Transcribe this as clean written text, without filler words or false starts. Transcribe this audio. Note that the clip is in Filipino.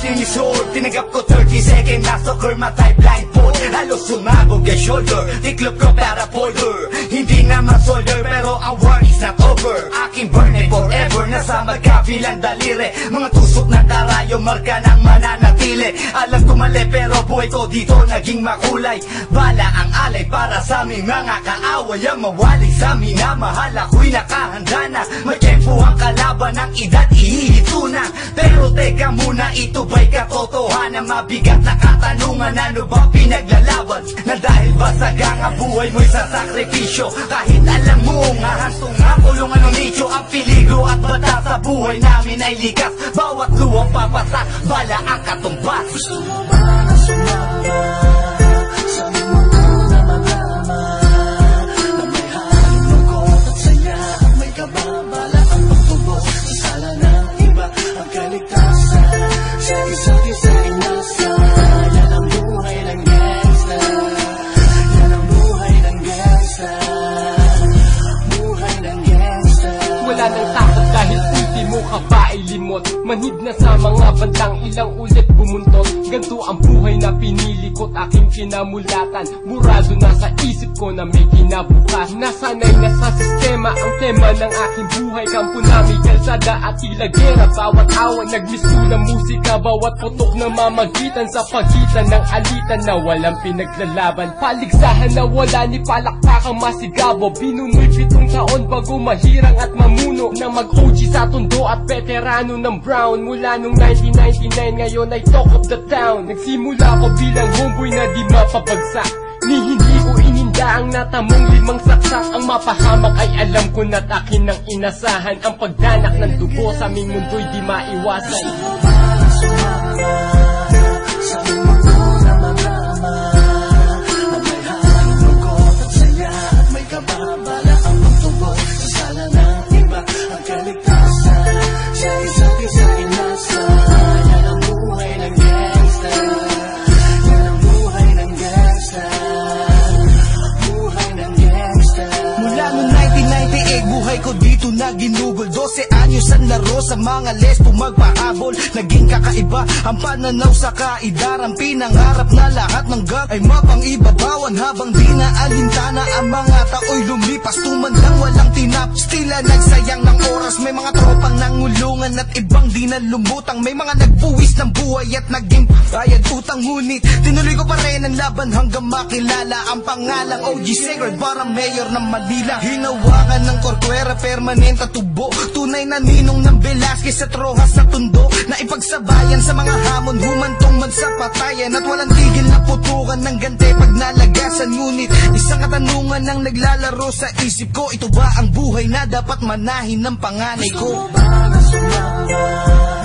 sinisod. Tinanggap ko 30 second na soccer, matay blindfold. Halos sumabog ang shoulder, tiklop ko para folder. Hindi naman soldier pero ang war is not over. Aking burning forever, nasa magkabilang daliri. Mga tusok ng karayo, marka ng mananatili. Alam ko mali pero buhay ko dito naging makulay. Bala ang alay para sa aming mga kaaway. Ang mawalay sa minamahal, ako'y nakahanda na. May tempo ang kalaban ng edad, ihihito na. Pero teka muna, ito ba'y katotohanan? Mabigat na katanungan, ano ba pinaglalaban? Na dahil ba sagang ang buhay mo'y sa sakripisyo? Kahit alam mo nga hantong nga kulungan ng nicho. Ang peligro at bata sa buhay namin ay likas. Bawat luwang papasa, bala ang katumbas. Gusto mo ba na sumama sa mundo na magama, na may halong lungkot at saya at may kababala ang pagtubos sa sala ng iba ang kaligtasan, sa isa't isa inasa. Yan ang buhay ng gangsta, yan ang buhay ng gangsta, buhay ng gangsta. Wala nang takot dahil ultimo ka ba ay limot. Manhid na sa mga bandang ilang ulit bumuntot. Ganto ang buhay na pinili ko't aking pinamulatan. Burado na sa isip ko na may kinabukas. Nasanay na sa sistema ang tema ng aking buhay. Kampo namin kalsada at ilagera. Bawat awan nagmisulang musika. Bawat putok na mamagitan sa pagitan ng alitan na walang pinaglalaban. Paligsahan na wala ni palakpakang masigabo. Binunoy 7 taon bago mahirang at mamuno. Na mag-OG sa tondo at veterano ng Brown. Mula nung 1999 ngayon ay talk of the town. Nagsimula ko bilang homeboy na di mapapagsak. Ni hindi ko ininda ang natamong 5 saksak. Ang mapahamak ay alam ko na't akin ang inasahan. Ang pagdanak ng dugo sa aming mundo'y di maiwasan. Gusto mo ba na sumama sa mundo na magama, na may halong lungkot at saya at may kababala ang pagtubos sa sala ng iba ang kaligtasan, sa isa't isa inasa. Yan ang buhay ng gangsta, yan ang buhay ng gangsta, buhay ng gangsta. Mula noong 1998, buhay ko dito na ginugol. 12 anyos ang laro sa mga lesbo magpahabol. Naging kakaiba ang pananaw sa kaidaran. Pinangarap na lahat ng gang ay mapangibabawan. Habang di na alintana ang mga tao'y lumipas. Tumandang walang tinapos, tila nagsayang ng oras. May mga tropang nangulungan at ibang di na lumutang. May mga nagbuwis ng buhay at naging bayad utang. Ngunit tinuloy ko pa rin ang laban hanggang makilala ang pangalang OG Sacred, parang mayor ng Manila. Hinawakan ng Corcuera, permanent at tubo. Tunay na ninong ng Velasquez at Rojas sa tundo. Na ipagsabayan sa mga hamon, humantong man sa patayan. At walang tigil na putukan ng gante pag nalagasan. Ngunit isang katanungan ang naglalaro sa isip ko. Ito ba ang buhay na dapat manahin ng panganay ko? Gusto mo ba na sumama